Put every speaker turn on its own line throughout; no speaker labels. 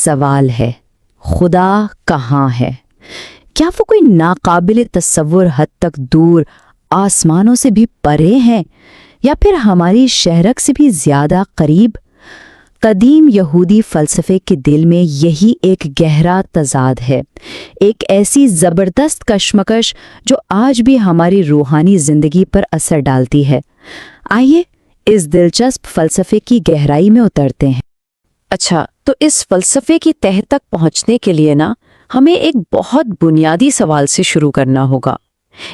سوال ہے، خدا کہاں ہے؟ کیا وہ کوئی ناقابل تصور حد تک دور، آسمانوں سے بھی پرے ہیں، یا پھر ہماری شہرک سے بھی زیادہ قریب؟ قدیم یہودی فلسفے کے دل میں یہی ایک گہرا تضاد ہے، ایک ایسی زبردست کشمکش جو آج بھی ہماری روحانی زندگی پر اثر ڈالتی ہے۔ آئیے اس دلچسپ فلسفے کی گہرائی میں اترتے ہیں۔
اچھا، تو اس فلسفے کی تہہ تک پہنچنے کے لیے ہمیں ایک بہت بنیادی سوال سے شروع کرنا ہوگا،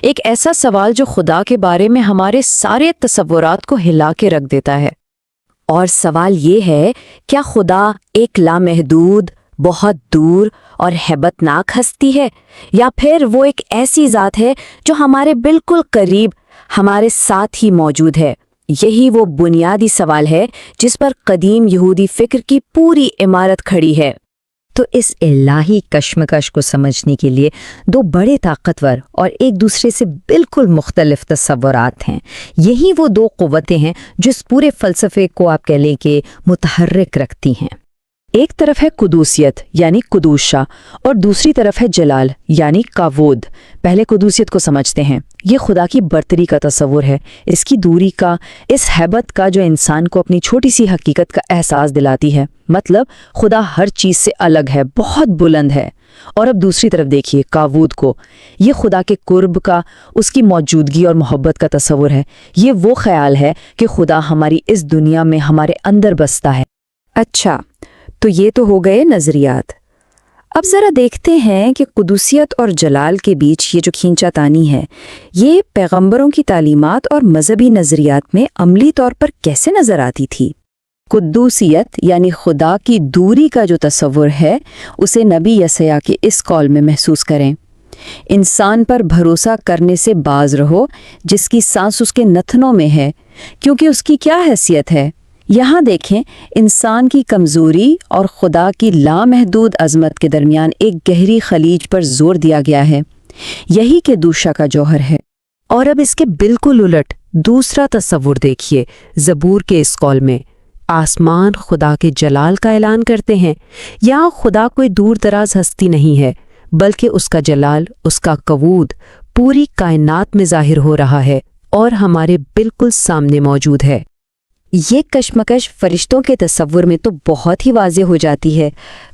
ایک ایسا سوال جو خدا کے بارے میں ہمارے سارے تصورات کو ہلا کے رکھ دیتا ہے۔ اور سوال یہ ہے، کیا خدا ایک لامحدود، بہت دور اور ہیبت ناک ہستی ہے، یا پھر وہ ایک ایسی ذات ہے جو ہمارے بالکل قریب، ہمارے ساتھ ہی موجود ہے؟ یہی وہ بنیادی سوال ہے جس پر قدیم یہودی فکر کی پوری عمارت کھڑی ہے۔
تو اس الہی کشمکش کو سمجھنے کے لیے دو بڑے طاقتور اور ایک دوسرے سے بالکل مختلف تصورات ہیں۔ یہی وہ دو قوتیں ہیں جو اس پورے فلسفے کو آپ کہہ لیں کہ متحرک رکھتی ہیں۔ ایک طرف ہے قدوسیت یعنی قدوشہ، اور دوسری طرف ہے جلال یعنی کاوود۔ پہلے قدوسیت کو سمجھتے ہیں۔ یہ خدا کی برتری کا تصور ہے، اس کی دوری کا، اس ہیبت کا جو انسان کو اپنی چھوٹی سی حقیقت کا احساس دلاتی ہے۔ مطلب خدا ہر چیز سے الگ ہے، بہت بلند ہے۔ اور اب دوسری طرف دیکھیے کاوود کو، یہ خدا کے قرب کا، اس کی موجودگی اور محبت کا تصور ہے۔ یہ وہ خیال ہے کہ خدا ہماری اس دنیا میں ہمارے اندر بستا ہے۔
اچھا، تو یہ تو ہو گئے نظریات۔ اب ذرا دیکھتے ہیں کہ قدوسیت اور جلال کے بیچ یہ جو کھینچا تانی ہے، یہ پیغمبروں کی تعلیمات اور مذہبی نظریات میں عملی طور پر کیسے نظر آتی تھی؟ قدوسیت یعنی خدا کی دوری کا جو تصور ہے، اسے نبی یسیع کے اس قول میں محسوس کریں: انسان پر بھروسہ کرنے سے باز رہو جس کی سانس اس کے نتنوں میں ہے، کیونکہ اس کی کیا حیثیت ہے؟ یہاں دیکھیں، انسان کی کمزوری اور خدا کی لامحدود عظمت کے درمیان ایک گہری خلیج پر زور دیا گیا ہے۔ یہی کہ دوشہ کا جوہر ہے۔
اور اب اس کے بالکل الٹ دوسرا تصور دیکھیے، زبور کے اس قول میں آسمان خدا کے جلال کا اعلان کرتے ہیں۔ یہاں خدا کوئی دور دراز ہستی نہیں ہے، بلکہ اس کا جلال، اس کا قوود پوری کائنات میں ظاہر ہو رہا ہے اور ہمارے بالکل سامنے موجود ہے۔
یہ کشمکش فرشتوں کے تصور میں تو بہت ہی واضح ہو جاتی ہے۔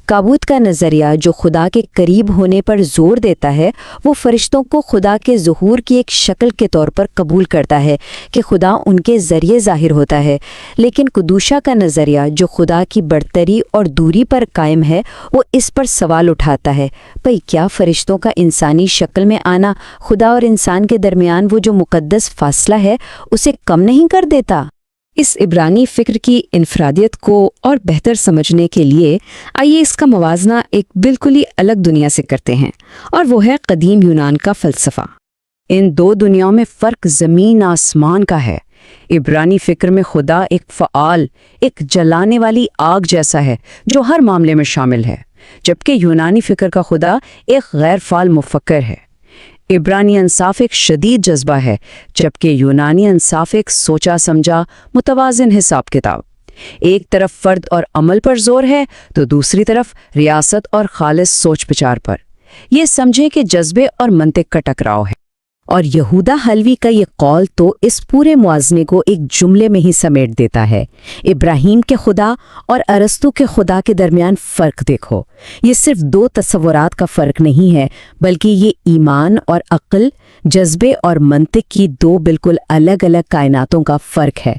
کاوود کا نظریہ جو خدا کے قریب ہونے پر زور دیتا ہے، وہ فرشتوں کو خدا کے ظہور کی ایک شکل کے طور پر قبول کرتا ہے کہ خدا ان کے ذریعے ظاہر ہوتا ہے۔ لیکن قدوشہ کا نظریہ جو خدا کی برتری اور دوری پر قائم ہے، وہ اس پر سوال اٹھاتا ہے، بھئی کیا فرشتوں کا انسانی شکل میں آنا خدا اور انسان کے درمیان وہ جو مقدس فاصلہ ہے، اسے کم نہیں کر دیتا؟ اس عبرانی فکر کی انفرادیت کو اور بہتر سمجھنے کے لیے آئیے اس کا موازنہ ایک بالکل ہی الگ دنیا سے کرتے ہیں، اور وہ ہے قدیم یونان کا فلسفہ۔ ان دو دنیاؤں میں فرق زمین آسمان کا ہے۔ عبرانی فکر میں خدا ایک فعال، ایک جلانے والی آگ جیسا ہے جو ہر معاملے میں شامل ہے، جبکہ یونانی فکر کا خدا ایک غیر فعال مفکر ہے۔ عبرانی انصاف ایک شدید جذبہ ہے، جبکہ یونانی انصاف ایک سوچا سمجھا متوازن حساب کتاب۔ ایک طرف فرد اور عمل پر زور ہے تو دوسری طرف ریاست اور خالص سوچ بچار پر۔ یہ سمجھے کہ جذبے اور منطق کا ٹکراؤ ہے۔ اور یہودا حلوی کا یہ قول تو اس پورے موازنے کو ایک جملے میں ہی سمیٹ دیتا ہے۔ ابراہیم کے خدا اور ارسطو کے خدا کے درمیان فرق دیکھو۔ یہ صرف دو تصورات کا فرق نہیں ہے، بلکہ یہ ایمان اور عقل، جذبے اور منطق کی دو بالکل الگ الگ کائناتوں کا فرق ہے۔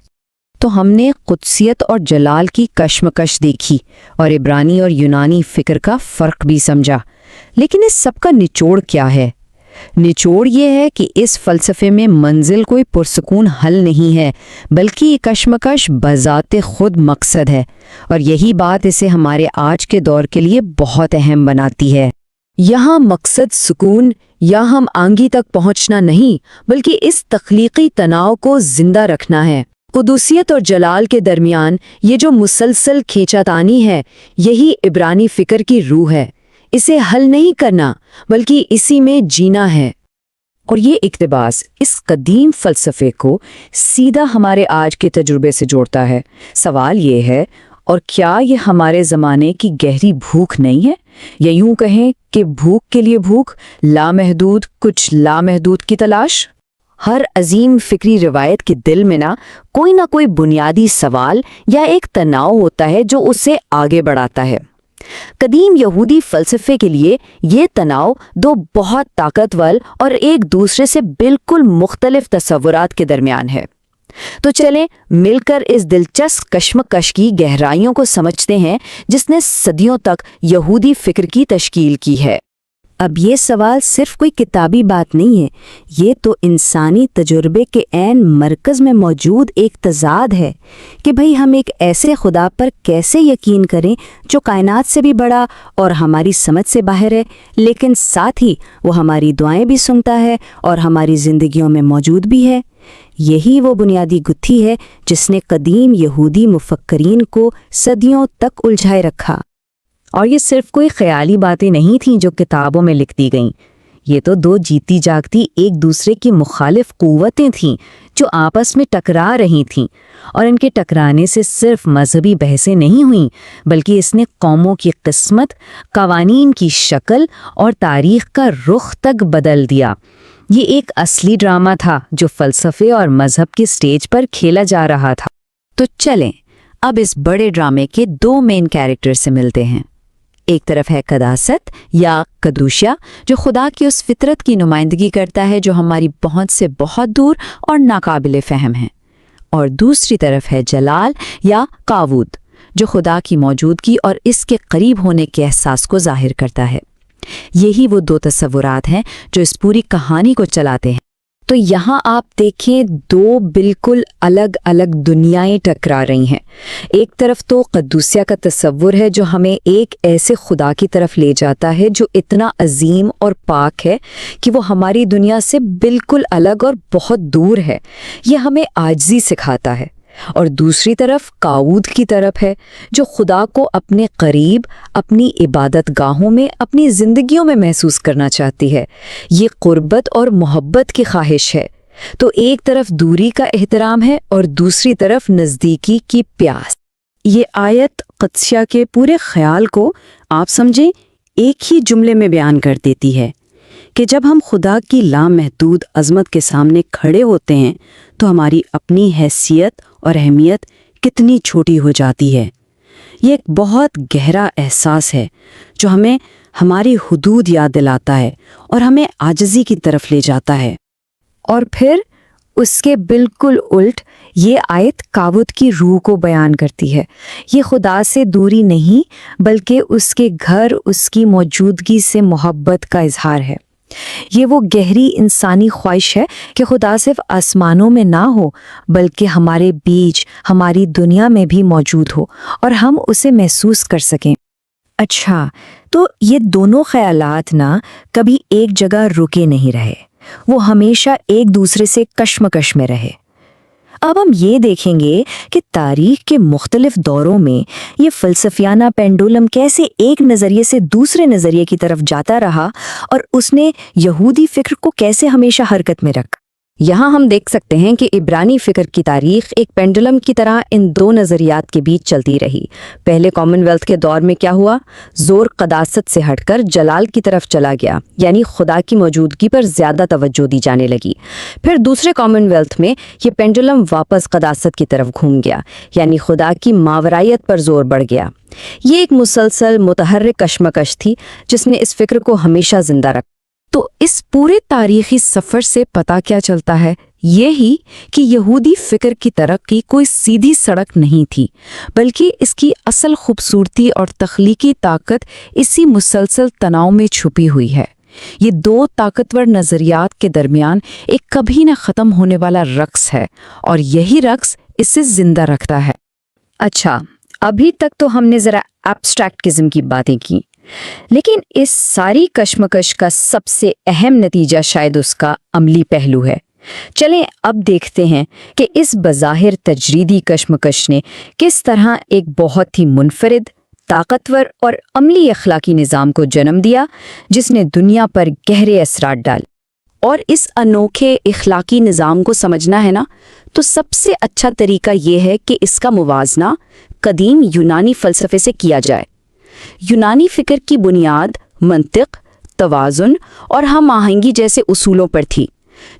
تو ہم نے قدسیت اور جلال کی کشمکش دیکھی اور عبرانی اور یونانی فکر کا فرق بھی سمجھا، لیکن اس سب کا نچوڑ کیا ہے؟ نچوڑ یہ ہے کہ اس فلسفے میں منزل کوئی پرسکون حل نہیں ہے، بلکہ یہ کشمکش بذات خود مقصد ہے، اور یہی بات اسے ہمارے آج کے دور کے لیے بہت اہم بناتی ہے۔ یہاں مقصد سکون یا ہم آنگی تک پہنچنا نہیں، بلکہ اس تخلیقی تناؤ کو زندہ رکھنا ہے۔ قدوسیت اور جلال کے درمیان یہ جو مسلسل کھینچاتانی ہے، یہی عبرانی فکر کی روح ہے۔ اسے حل نہیں کرنا، بلکہ اسی میں جینا ہے۔ اور یہ اقتباس اس قدیم فلسفے کو سیدھا ہمارے آج کے تجربے سے جوڑتا ہے۔ سوال یہ ہے، اور کیا یہ ہمارے زمانے کی گہری بھوک نہیں ہے، یا یوں کہیں کہ بھوک کے لیے بھوک، لامحدود کچھ لامحدود کی تلاش؟ ہر عظیم فکری روایت کے دل میں نہ کوئی بنیادی سوال یا ایک تناؤ ہوتا ہے جو اسے آگے بڑھاتا ہے۔ قدیم یہودی فلسفے کے لیے یہ تناؤ دو بہت طاقتور اور ایک دوسرے سے بالکل مختلف تصورات کے درمیان ہے۔ تو چلیں مل کر اس دلچسپ کشمکش کی گہرائیوں کو سمجھتے ہیں جس نے صدیوں تک یہودی فکر کی تشکیل کی ہے۔ اب یہ سوال صرف کوئی کتابی بات نہیں ہے، یہ تو انسانی تجربے کے عین مرکز میں موجود ایک تضاد ہے کہ بھئی ہم ایک ایسے خدا پر کیسے یقین کریں جو کائنات سے بھی بڑا اور ہماری سمجھ سے باہر ہے، لیکن ساتھ ہی وہ ہماری دعائیں بھی سنتا ہے اور ہماری زندگیوں میں موجود بھی ہے۔ یہی وہ بنیادی گتھی ہے جس نے قدیم یہودی مفکرین کو صدیوں تک الجھائے رکھا۔ اور یہ صرف کوئی خیالی باتیں نہیں تھیں جو کتابوں میں لکھ دی گئیں، یہ تو دو جیتی جاگتی ایک دوسرے کی مخالف قوتیں تھیں جو آپس میں ٹکرا رہی تھیں، اور ان کے ٹکرانے سے صرف مذہبی بحثیں نہیں ہوئیں بلکہ اس نے قوموں کی قسمت، قوانین کی شکل اور تاریخ کا رخ تک بدل دیا۔ یہ ایک اصلی ڈرامہ تھا جو فلسفے اور مذہب کے سٹیج پر کھیلا جا رہا تھا۔ تو چلیں اب اس بڑے ڈرامے کے دو مین کیریکٹر سے ملتے ہیں۔ ایک طرف ہے قداست یا قدوشیا، جو خدا کی اس فطرت کی نمائندگی کرتا ہے جو ہماری پہنچ سے بہت دور اور ناقابل فہم ہے، اور دوسری طرف ہے جلال یا قاوود، جو خدا کی موجودگی اور اس کے قریب ہونے کے احساس کو ظاہر کرتا ہے۔ یہی وہ دو تصورات ہیں جو اس پوری کہانی کو چلاتے ہیں۔ تو یہاں آپ دیکھیں دو بالکل الگ الگ دنیائیں ٹکرا رہی ہیں۔ ایک طرف تو قدوسیہ کا تصور ہے جو ہمیں ایک ایسے خدا کی طرف لے جاتا ہے جو اتنا عظیم اور پاک ہے کہ وہ ہماری دنیا سے بالکل الگ اور بہت دور ہے، یہ ہمیں عاجزی سکھاتا ہے۔ اور دوسری طرف قاوود کی طرف ہے جو خدا کو اپنے قریب، اپنی عبادت گاہوں میں، اپنی زندگیوں میں محسوس کرنا چاہتی ہے۔ یہ قربت اور محبت کی خواہش ہے۔ تو ایک طرف دوری کا احترام ہے اور دوسری طرف نزدیکی کی پیاس۔ یہ آیت قدسیہ کے پورے خیال کو آپ سمجھیں ایک ہی جملے میں بیان کر دیتی ہے کہ جب ہم خدا کی لامحدود عظمت کے سامنے کھڑے ہوتے ہیں تو ہماری اپنی حیثیت اور اہمیت کتنی چھوٹی ہو جاتی ہے۔ یہ ایک بہت گہرا احساس ہے جو ہمیں ہماری حدود یاد دلاتا ہے اور ہمیں عاجزی کی طرف لے جاتا ہے۔ اور پھر اس کے بالکل الٹ یہ آیت قاوود کی روح کو بیان کرتی ہے۔ یہ خدا سے دوری نہیں بلکہ اس کے گھر، اس کی موجودگی سے محبت کا اظہار ہے۔ یہ وہ گہری انسانی خواہش ہے کہ خدا صرف آسمانوں میں نہ ہو بلکہ ہمارے بیچ، ہماری دنیا میں بھی موجود ہو اور ہم اسے محسوس کر سکیں۔ اچھا، تو یہ دونوں خیالات کبھی ایک جگہ رکے نہیں رہے، وہ ہمیشہ ایک دوسرے سے کشمکش میں رہے۔ اب ہم یہ دیکھیں گے کہ تاریخ کے مختلف دوروں میں یہ فلسفیانہ پینڈولم کیسے ایک نظریے سے دوسرے نظریے کی طرف جاتا رہا اور اس نے یہودی فکر کو کیسے ہمیشہ حرکت میں رکھا۔ یہاں ہم دیکھ سکتے ہیں کہ عبرانی فکر کی تاریخ ایک پینڈولم کی طرح ان دو نظریات کے بیچ چلتی رہی۔ پہلے کامن ویلتھ کے دور میں کیا ہوا؟ زور قداست سے ہٹ کر جلال کی طرف چلا گیا، یعنی خدا کی موجودگی پر زیادہ توجہ دی جانے لگی۔ پھر دوسرے کامن ویلتھ میں یہ پینڈولم واپس قداست کی طرف گھوم گیا، یعنی خدا کی ماورائیت پر زور بڑھ گیا۔ یہ ایک مسلسل متحرک کشمکش تھی جس نے اس فکر کو ہمیشہ زندہ رکھا۔ تو اس پورے تاریخی سفر سے پتہ کیا چلتا ہے؟ یہی کہ یہودی فکر کی ترقی کوئی سیدھی سڑک نہیں تھی، بلکہ اس کی اصل خوبصورتی اور تخلیقی طاقت اسی مسلسل تناؤ میں چھپی ہوئی ہے۔ یہ دو طاقتور نظریات کے درمیان ایک کبھی نہ ختم ہونے والا رقص ہے، اور یہی رقص اسے زندہ رکھتا ہے۔ اچھا، ابھی تک تو ہم نے ذرا ایبسٹریکٹزم کی باتیں کی، لیکن اس ساری کشمکش کا سب سے اہم نتیجہ شاید اس کا عملی پہلو ہے۔ چلیں اب دیکھتے ہیں کہ اس بظاہر تجریدی کشمکش نے کس طرح ایک بہت ہی منفرد، طاقتور اور عملی اخلاقی نظام کو جنم دیا جس نے دنیا پر گہرے اثرات ڈالے۔ اور اس انوکھے اخلاقی نظام کو سمجھنا ہے تو سب سے اچھا طریقہ یہ ہے کہ اس کا موازنہ قدیم یونانی فلسفے سے کیا جائے۔ یونانی فکر کی بنیاد منطق، توازن اور ہم آہنگی جیسے اصولوں پر تھی،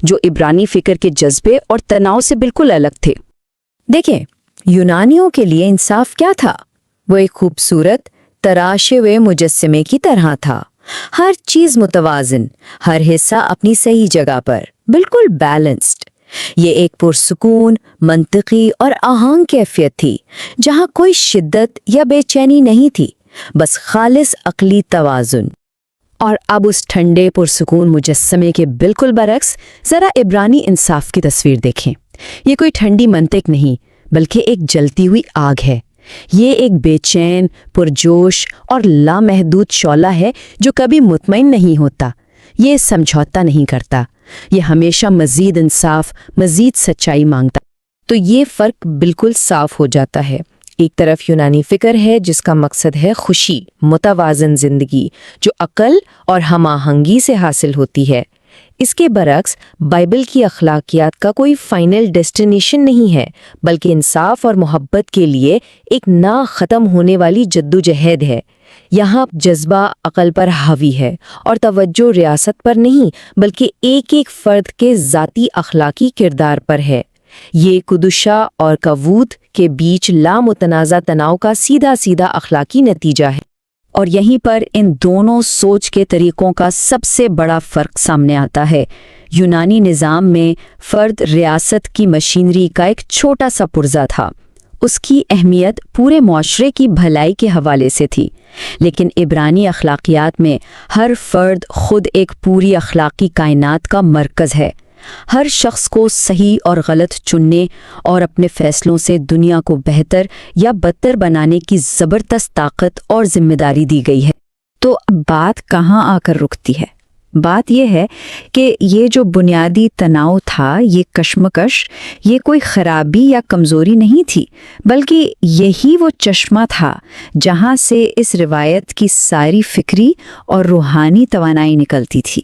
جو عبرانی فکر کے جذبے اور تناؤ سے بالکل الگ تھے۔
دیکھیں، یونانیوں کے لیے انصاف کیا تھا؟ وہ ایک خوبصورت تراشے ہوئے مجسمے کی طرح تھا۔ ہر چیز متوازن، ہر حصہ اپنی صحیح جگہ پر، بالکل بیلنسڈ۔ یہ ایک پرسکون، منطقی اور آہنگ کیفیت تھی، جہاں کوئی شدت یا بے چینی نہیں تھی، بس خالص عقلی توازن۔ اور اب اس ٹھنڈے پرسکون مجسمے کے بالکل برعکس ذرا عبرانی انصاف کی تصویر دیکھیں۔ یہ کوئی ٹھنڈی منطق نہیں، بلکہ ایک جلتی ہوئی آگ ہے۔ یہ ایک بے چین، پرجوش اور لامحدود شعلہ ہے جو کبھی مطمئن نہیں ہوتا۔ یہ سمجھوتا نہیں کرتا، یہ ہمیشہ مزید انصاف، مزید سچائی مانگتا۔ تو یہ فرق بالکل صاف ہو جاتا ہے۔ ایک طرف یونانی فکر ہے جس کا مقصد ہے خوشی، متوازن زندگی، جو عقل اور ہم آہنگی سے حاصل ہوتی ہے۔ اس کے برعکس بائبل کی اخلاقیات کا کوئی فائنل ڈیسٹینیشن نہیں ہے، بلکہ انصاف اور محبت کے لیے ایک نہ ختم ہونے والی جدوجہد ہے۔ یہاں جذبہ عقل پر حاوی ہے اور توجہ ریاست پر نہیں، بلکہ ایک ایک فرد کے ذاتی اخلاقی کردار پر ہے۔ یہ قدشہ اور کاوود کے بیچ لامتنازع تناؤ کا سیدھا سیدھا اخلاقی نتیجہ ہے۔
اور یہیں پر ان دونوں سوچ کے طریقوں کا سب سے بڑا فرق سامنے آتا ہے۔ یونانی نظام میں فرد ریاست کی مشینری کا ایک چھوٹا سا پرزہ تھا۔ اس کی اہمیت پورے معاشرے کی بھلائی کے حوالے سے تھی، لیکن عبرانی اخلاقیات میں ہر فرد خود ایک پوری اخلاقی کائنات کا مرکز ہے۔ ہر شخص کو صحیح اور غلط چننے اور اپنے فیصلوں سے دنیا کو بہتر یا بدتر بنانے کی زبردست طاقت اور ذمہ داری دی گئی ہے۔
تو اب بات کہاں آ کر رکتی ہے؟ بات یہ ہے کہ یہ جو بنیادی تناؤ تھا، یہ کشمکش، یہ کوئی خرابی یا کمزوری نہیں تھی، بلکہ یہی وہ چشمہ تھا جہاں سے اس روایت کی ساری فکری اور روحانی توانائی نکلتی تھی۔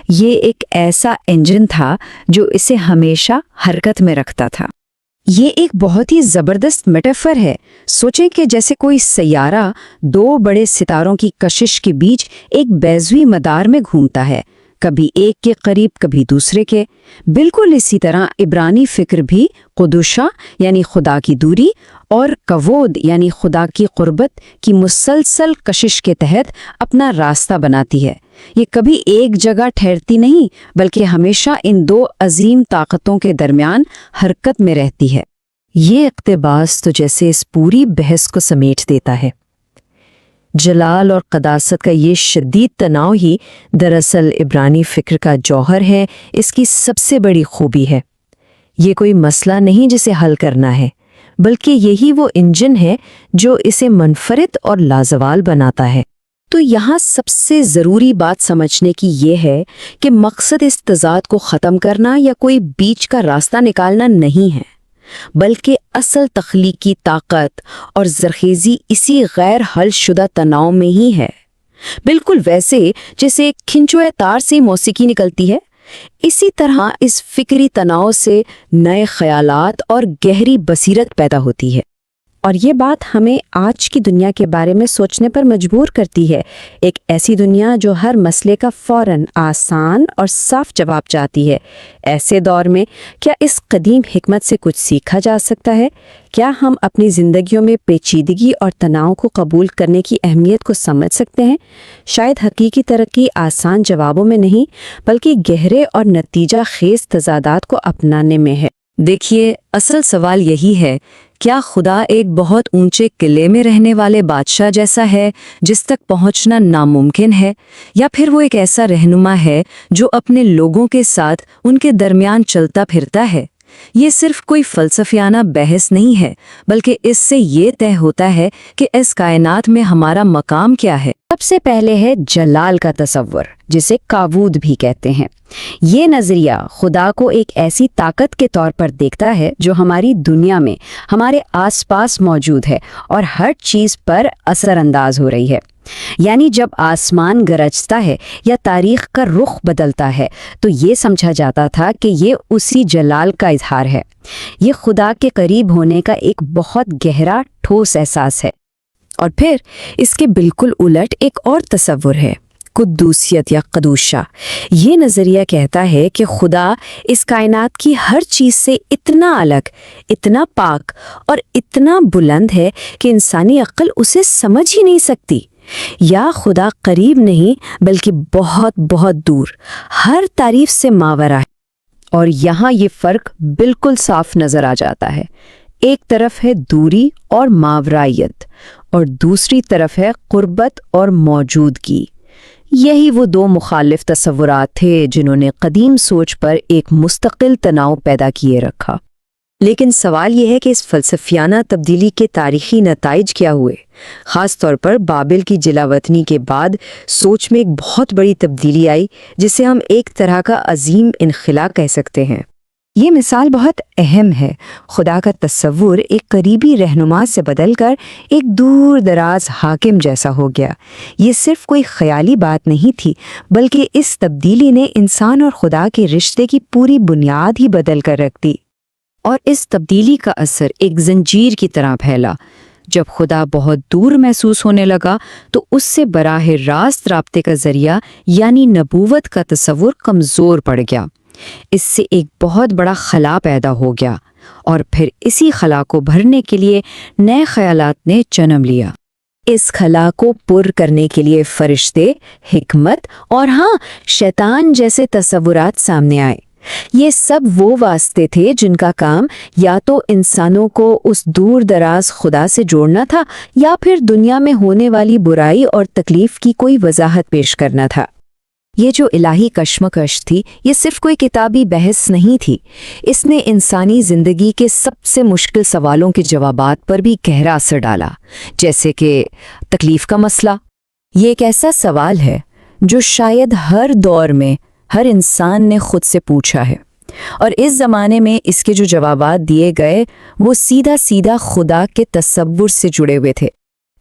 یہ ایک ایسا انجن تھا جو اسے ہمیشہ حرکت میں رکھتا تھا۔ یہ ایک بہت ہی زبردست میٹافر ہے۔ سوچیں کہ جیسے کوئی سیارہ دو بڑے ستاروں کی کشش کے بیچ ایک بیضوی مدار میں گھومتا ہے، کبھی ایک کے قریب کبھی دوسرے کے۔ بالکل اسی طرح عبرانی فکر بھی قدوشہ یعنی خدا کی دوری اور کاوود یعنی خدا کی قربت کی مسلسل کشش کے تحت اپنا راستہ بناتی ہے۔ یہ کبھی ایک جگہ ٹھہرتی نہیں، بلکہ ہمیشہ ان دو عظیم طاقتوں کے درمیان حرکت میں رہتی ہے۔ یہ اقتباس تو جیسے اس پوری بحث کو سمیٹ دیتا ہے۔ جلال اور قداست کا یہ شدید تناؤ ہی دراصل عبرانی فکر کا جوہر ہے، اس کی سب سے بڑی خوبی ہے۔ یہ کوئی مسئلہ نہیں جسے حل کرنا ہے، بلکہ یہی وہ انجن ہے جو اسے منفرد اور لازوال بناتا ہے۔
تو یہاں سب سے ضروری بات سمجھنے کی یہ ہے کہ مقصد اس تضاد کو ختم کرنا یا کوئی بیچ کا راستہ نکالنا نہیں ہے، بلکہ اصل تخلیقی طاقت اور زرخیزی اسی غیر حل شدہ تناؤ میں ہی ہے۔ بالکل ویسے جیسے کھنچوئے تار سے موسیقی نکلتی ہے، اسی طرح اس فکری تناؤ سے نئے خیالات اور گہری بصیرت پیدا ہوتی ہے۔ اور یہ بات ہمیں آج کی دنیا کے بارے میں سوچنے پر مجبور کرتی ہے، ایک ایسی دنیا جو ہر مسئلے کا فوراً آسان اور صاف جواب چاہتی ہے۔ ایسے دور میں کیا اس قدیم حکمت سے کچھ سیکھا جا سکتا ہے؟ کیا ہم اپنی زندگیوں میں پیچیدگی اور تناؤ کو قبول کرنے کی اہمیت کو سمجھ سکتے ہیں؟ شاید حقیقی ترقی آسان جوابوں میں نہیں، بلکہ گہرے اور نتیجہ خیز تضادات کو اپنانے میں ہے۔ دیکھیے، اصل سوال یہی ہے، کیا خدا ایک بہت اونچے قلعے میں رہنے والے بادشاہ جیسا ہے جس تک پہنچنا ناممکن ہے، یا پھر وہ ایک ایسا رہنما ہے جو اپنے لوگوں کے ساتھ ان کے درمیان چلتا پھرتا ہے؟ یہ صرف کوئی فلسفیانہ بحث نہیں ہے، بلکہ اس سے یہ طے ہوتا ہے کہ اس کائنات میں ہمارا مقام کیا ہے۔ سب سے پہلے ہے جلال کا تصور، جسے کابود بھی کہتے ہیں۔ یہ نظریہ خدا کو ایک ایسی طاقت کے طور پر دیکھتا ہے جو ہماری دنیا میں ہمارے آس پاس موجود ہے اور ہر چیز پر اثر انداز ہو رہی ہے۔ یعنی جب آسمان گرجتا ہے یا تاریخ کا رخ بدلتا ہے تو یہ سمجھا جاتا تھا کہ یہ اسی جلال کا اظہار ہے۔ یہ خدا کے قریب ہونے کا ایک بہت گہرا ٹھوس احساس ہے۔ اور پھر اس کے بالکل الٹ ایک اور تصور ہے، قدوسیت یا قدوشہ۔ یہ نظریہ کہتا ہے کہ خدا اس کائنات کی ہر چیز سے اتنا الگ، اتنا پاک اور اتنا بلند ہے کہ انسانی عقل اسے سمجھ ہی نہیں سکتی۔ یا خدا قریب نہیں بلکہ بہت بہت دور، ہر تعریف سے ماورا ہے۔
اور یہاں یہ فرق بالکل صاف نظر آ جاتا ہے۔ ایک طرف ہے دوری اور ماورائیت اور دوسری طرف ہے قربت اور موجودگی۔ یہی وہ دو مخالف تصورات تھے جنہوں نے قدیم سوچ پر ایک مستقل تناؤ پیدا کیے رکھا۔
لیکن سوال یہ ہے کہ اس فلسفیانہ تبدیلی کے تاریخی نتائج کیا ہوئے؟ خاص طور پر بابل کی جلاوطنی کے بعد سوچ میں ایک بہت بڑی تبدیلی آئی جسے ہم ایک طرح کا عظیم انخلا کہہ سکتے ہیں۔ یہ مثال بہت اہم ہے۔ خدا کا تصور ایک قریبی رہنما سے بدل کر ایک دور دراز حاکم جیسا ہو گیا۔ یہ صرف کوئی خیالی بات نہیں تھی، بلکہ اس تبدیلی نے انسان اور خدا کے رشتے کی پوری بنیاد ہی بدل کر رکھ دی۔
اور اس تبدیلی کا اثر ایک زنجیر کی طرح پھیلا۔ جب خدا بہت دور محسوس ہونے لگا تو اس سے براہ راست رابطے کا ذریعہ یعنی نبوت کا تصور کمزور پڑ گیا۔ اس سے ایک بہت بڑا خلا پیدا ہو گیا اور پھر اسی خلا کو بھرنے کے لیے نئے خیالات نے جنم لیا۔
اس خلا کو پر کرنے کے لیے فرشتے، حکمت اور شیطان جیسے تصورات سامنے آئے۔ یہ سب وہ واسطے تھے جن کا کام یا تو انسانوں کو اس دور دراز خدا سے جوڑنا تھا یا پھر دنیا میں ہونے والی برائی اور تکلیف کی کوئی وضاحت پیش کرنا تھا۔
یہ جو الہی کشمکش تھی، یہ صرف کوئی کتابی بحث نہیں تھی، اس نے انسانی زندگی کے سب سے مشکل سوالوں کے جوابات پر بھی گہرا اثر ڈالا، جیسے کہ تکلیف کا مسئلہ۔
یہ ایک ایسا سوال ہے جو شاید ہر دور میں ہر انسان نے خود سے پوچھا ہے، اور اس زمانے میں اس کے جو جوابات دیے گئے وہ سیدھا سیدھا خدا کے تصور سے جڑے ہوئے تھے۔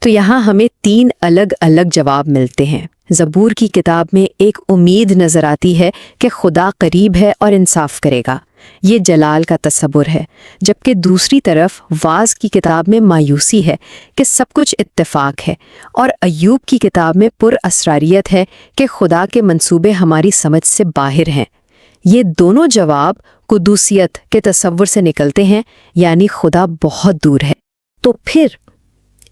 تو یہاں ہمیں 3 الگ الگ جواب ملتے ہیں۔ زبور کی کتاب میں ایک امید نظر آتی ہے کہ خدا قریب ہے اور انصاف کرے گا، یہ جلال کا تصور ہے، جبکہ دوسری طرف واعظ کی کتاب میں مایوسی ہے کہ سب کچھ اتفاق ہے، اور ایوب کی کتاب میں پر اسراریت ہے کہ خدا کے منصوبے ہماری سمجھ سے باہر ہیں۔ یہ دونوں جواب قدوسیت کے تصور سے نکلتے ہیں، یعنی خدا بہت دور ہے۔
تو پھر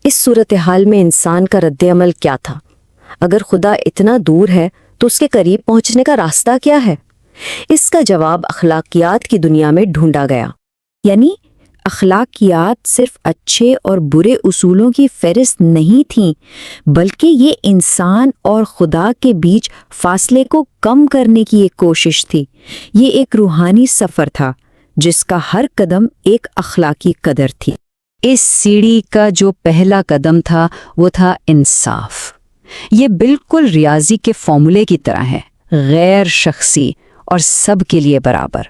اس صورتحال میں انسان کا رد عمل کیا تھا؟ اگر خدا اتنا دور ہے تو اس کے قریب پہنچنے کا راستہ کیا ہے؟ اس کا جواب اخلاقیات کی دنیا میں ڈھونڈا گیا۔ یعنی اخلاقیات صرف اچھے اور برے اصولوں کی فہرست نہیں تھیں، بلکہ یہ انسان اور خدا کے بیچ فاصلے کو کم کرنے کی ایک کوشش تھی۔ یہ ایک روحانی سفر تھا جس کا ہر قدم ایک اخلاقی قدر تھی۔
اس سیڑھی کا جو پہلا قدم تھا وہ تھا انصاف۔ یہ بالکل ریاضی کے فارمولے کی طرح ہے، غیر شخصی اور سب کے لیے برابر۔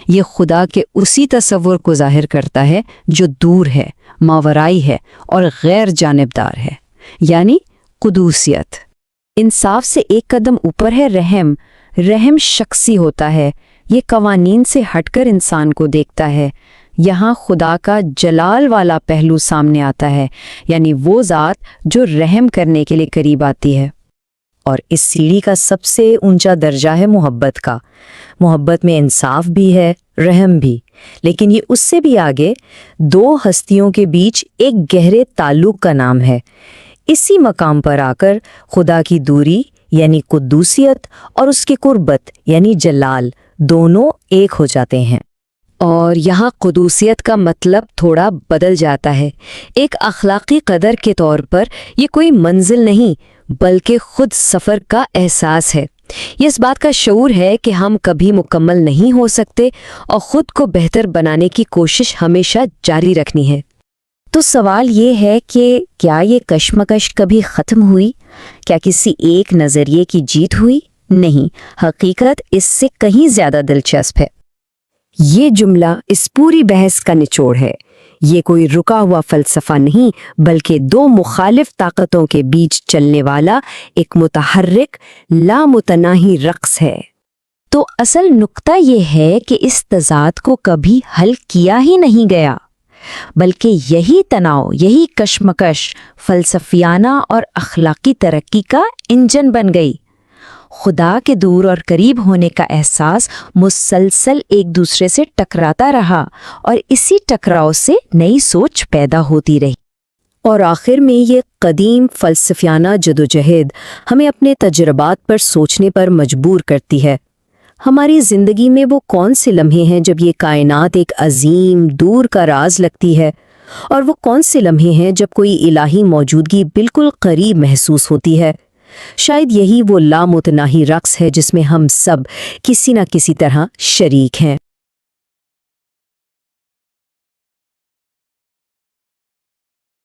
یہ خدا کے اسی تصور کو ظاہر کرتا ہے جو دور ہے، ماورائی ہے اور غیر جانبدار ہے، یعنی قدوسیت۔
انصاف سے ایک قدم اوپر ہے رحم۔ رحم شخصی ہوتا ہے، یہ قوانین سے ہٹ کر انسان کو دیکھتا ہے۔ یہاں خدا کا جلال والا پہلو سامنے آتا ہے، یعنی وہ ذات جو رحم کرنے کے لیے قریب آتی ہے۔
اور اس سیڑھی کا سب سے اونچا درجہ ہے محبت کا۔ محبت میں انصاف بھی ہے، رحم بھی، لیکن یہ اس سے بھی آگے 2 ہستیوں کے بیچ ایک گہرے تعلق کا نام ہے۔ اسی مقام پر آ کر خدا کی دوری یعنی قدوسیت اور اس کی قربت یعنی جلال دونوں ایک ہو جاتے ہیں۔
اور یہاں قدوسیت کا مطلب تھوڑا بدل جاتا ہے۔ ایک اخلاقی قدر کے طور پر یہ کوئی منزل نہیں بلکہ خود سفر کا احساس ہے۔ یہ اس بات کا شعور ہے کہ ہم کبھی مکمل نہیں ہو سکتے اور خود کو بہتر بنانے کی کوشش ہمیشہ جاری رکھنی ہے۔ تو سوال یہ ہے کہ کیا یہ کشمکش کبھی ختم ہوئی؟
کیا کسی ایک نظریے کی جیت ہوئی؟ نہیں، حقیقت اس سے کہیں زیادہ دلچسپ ہے۔
یہ جملہ اس پوری بحث کا نچوڑ ہے۔ یہ کوئی رکا ہوا فلسفہ نہیں، بلکہ دو مخالف طاقتوں کے بیچ چلنے والا ایک متحرک، لامتناہی رقص ہے۔ تو اصل نقطہ یہ ہے کہ اس تضاد کو کبھی حل کیا ہی نہیں گیا، بلکہ یہی تناؤ، یہی کشمکش فلسفیانہ اور اخلاقی ترقی کا انجن بن گئی۔ خدا کے دور اور قریب ہونے کا احساس مسلسل ایک دوسرے سے ٹکراتا رہا، اور اسی ٹکراؤ سے نئی سوچ پیدا ہوتی رہی۔ اور آخر میں یہ قدیم فلسفیانہ جدوجہد ہمیں اپنے تجربات پر سوچنے پر مجبور کرتی ہے۔ ہماری زندگی میں وہ کون سے لمحے ہیں جب یہ کائنات ایک عظیم دور کا راز لگتی ہے، اور وہ کون سے لمحے ہیں جب کوئی الہی موجودگی بالکل قریب محسوس ہوتی ہے؟ شاید یہی وہ لامتناہی رقص ہے جس میں ہم سب کسی نہ کسی طرح شریک ہیں۔